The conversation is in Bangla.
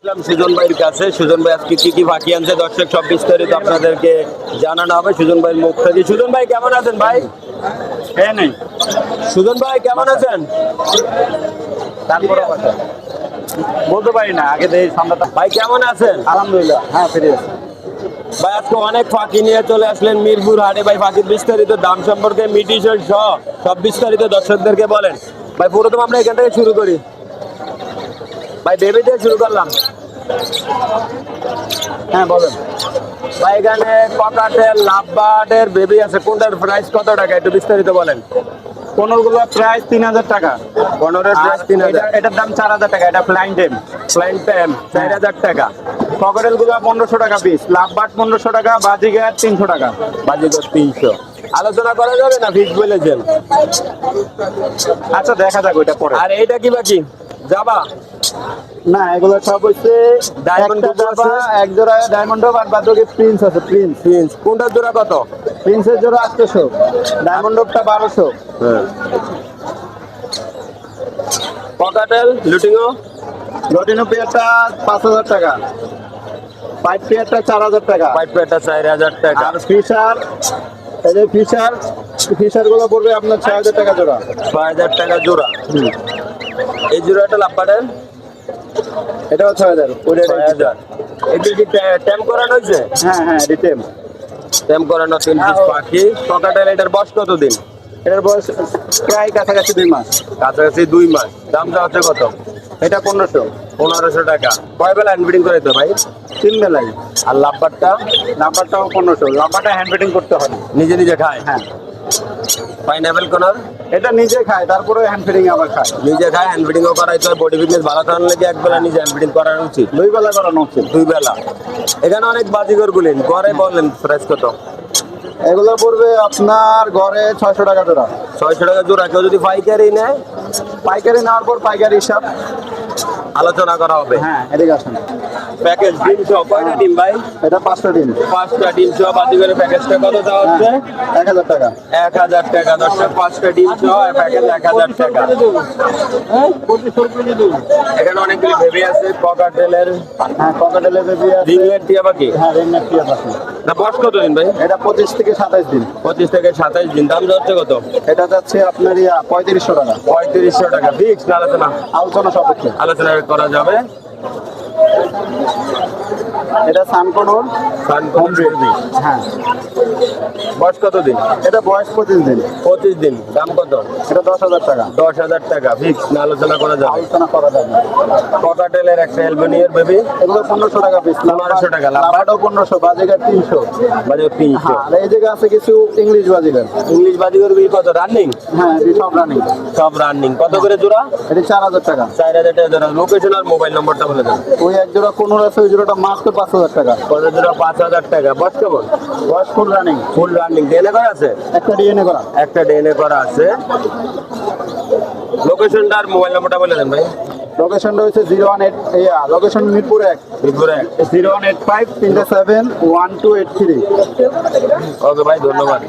সুজন ভাইয়ের কাছে। সুজন ভাই আজকে কি কি বাকি আনছে দর্শক সব বিস্তারিত আপনাদেরকে জানানো হবে সুজন ভাইয়ের মুখ থেকে। সুজন ভাই কেমন আছেন ভাই? হ্যাঁ নেই সুজন ভাই কেমন আছেন? তারপরে কথা বলতে পারি না, আগে দেখি সামলাটা। ভাই কেমন আছেন? আলহামদুলিল্লাহ, হ্যাঁ ফিরে আছে। ভাই আজকে অনেক ফাঁকি নিয়ে চলে আসলেন মিরপুর হাটে। ভাই ফাঁকির বিস্তারিত দাম সম্পর্কে মিটিশন সহ সব বিস্তারিত দর্শকদেরকে বলেন। ভাই প্রথম আমরা এখান থেকে শুরু করি। ভাই বেবি দিয়ে শুরু করলাম। হ্যাঁ বলেন। ভাই এখানে ককাটেল লাভবার্ডের বেবি আছে, কোনটার প্রাইস কত টাকা একটু বিস্তারিত বলেন। কোনগুলো প্রাইস 3000 টাকা, পনেরোর প্রাইস 3000, এটার দাম 4000 টাকা। এটা ফ্লাইং টেম। ফ্লাইং টাইম 4000 টাকা, ককটেল গুলো 1500 টাকা পিস, লাভবার্ড 1500 টাকা, বাজিগার 300 টাকা। বাজিগর 300। আলোচনা করা যাবে না ফিক্স বলেছেন? আচ্ছা দেখা যাক ওইটা পরে। আর এইটা কি বাকি যাবা? না এগুলো সব হচ্ছে ডায়মন্ড জাবা, এক জোড়া ডায়মন্ড আর বাদ বাকি প্রিন্স আছে। প্রিন্স প্রিন্স কোনটার জোড়া কত? প্রিন্সের জোড়া 800, ডায়মন্ডটা 1200। ককাটেল লুটিংও লটিনো পেয়ারটা 5000 টাকা, পাইপ পেয়ারটা 4000 টাকা। পাইপ পেটা 4000 টাকা, আর ফিশার, এই যে ফিশার গুলো পড়বে আপনার 6000 টাকা জোড়া। 6000 টাকা জোড়া। এই জোড়াটা লাভবার্ডের এটাও 6000। ওইটা 6000। এটা কি ট্যাম করানো হয়েছে? হ্যাঁ হ্যাঁ রিটেম। ট্যাম করানো 3 পিস পাখি। ককাটেল এটার বয়স কতদিন? এটার বয়স প্রায় কাছাকাছি 2 মাস। কাছাকাছি 2 মাস। দামটা হচ্ছে কত? এটা 1500। 1500 টাকা। কয় বেলা হ্যান্ড ফিডিং করে তো ভাই? 3 বেলায়। আর লাভবার্ডটা নাম্বারটাও 1500। নাম্বারটা হ্যান্ড ফিটিং করতে হয়। নিজে নিজে খায়? হ্যাঁ পাইনাপেল কোনার এটা নিজে খায়, তারপরে হ্যান্ড ফিটিং আবার খায়। নিজে খায়, হ্যান্ড ফিডিংও করাইতে হয়। বডি ফিটনেস ভালো থাকার লেগে এক বেলা নিজে হ্যান্ড ফিডিং করানো উচিত। 2 বেলা করানো উচিত। 2 বেলা। এখানে অনেক বাজিগর গুলেন ঘরে বললেন প্রাইস কত? এগুলো পড়বে আপনার ঘরে 600 টাকা জোড়া। 600 টাকা জোড়া। কেউ যদি পাইকারি নেয়? পাইকারি নেওয়ার পর পাইকারি হিসাব আলোচনা করা হবে। হ্যাঁ এদিকে আসেন। প্যাকেজ ডিম সহ কয়টা ডিম ভাই? এটা 5টা দিন, 5টা ডিম সহ বাজিগরের প্যাকেজটা কত দেওয়া হচ্ছে? 1000 টাকা। 1000 টাকা। দর্শক 5টা ডিম সহ প্যাকেজ 1000 টাকা। এখানে অনেকগুলি বেবি আছে ককাটেলের। হ্যাঁ ককাটেলের বেবি আছে। রিংলেট টিয়া বাকি? হ্যাঁ রেন্নার টিয়া আছে। না বয়স কত দিন ভাই? এটা 25 থেকে 27 দিন। 25 থেকে 27 দিন। দাম যাচ্ছে কত? এটা যাচ্ছে আপনার 3500 টাকা। 3500 টাকা। ফিক্স না আলোচনা? আলোচনা সাপেক্ষে আলোচনা করা যাবে। এটা সানকোনোর। হ্যাঁ বয়স কত দিন? এটা বয়স 25 দিন। 25 দিন। দাম কত? এটা 10,000 টাকা। 10,000 টাকা। ফিক্স না আলোচনা করা যাবে? আলোচনা করা যাবে। ককাটেলের একটা অ্যালবেনিয়ার বেবি এগুলো 1500 টাকা পিস। 1500 টাকা। লাভাডো 1500, বাজিগার 300। বাজে 300। হ্যাঁ আর এই জায়গায় আছে কিছু ইংলিশ বাজিগার। ইংলিশ বাজিগর বেবি কত রানিং? হ্যাঁ এই সব রানিং। সব রানিং। কত করে জোড়া? এটা 4000 টাকা। 4000 টাকা জোড়া। লোকেশন আর মোবাইল নম্বরটা বলে দেন। ওই এক জোড়া কোনোর আছে, ওই জোড়াটা মাত্র 5000 টাকা। কত জোড়া? 5000 টাকা। বয়স কেমন? বয়স full running. Full running. DNA করা আছে? একটা ডিএনএ করা। একটা ডিএনএ করা আছে। লোকেশনটা আর মোবাইল নম্বরটা বলে দেন ভাই। লোকেশনটা হচ্ছে 018, লোকেশন মিরপুর 1, মিরপুরে 0185 37 1283। ওকে ভাই ধন্যবাদ।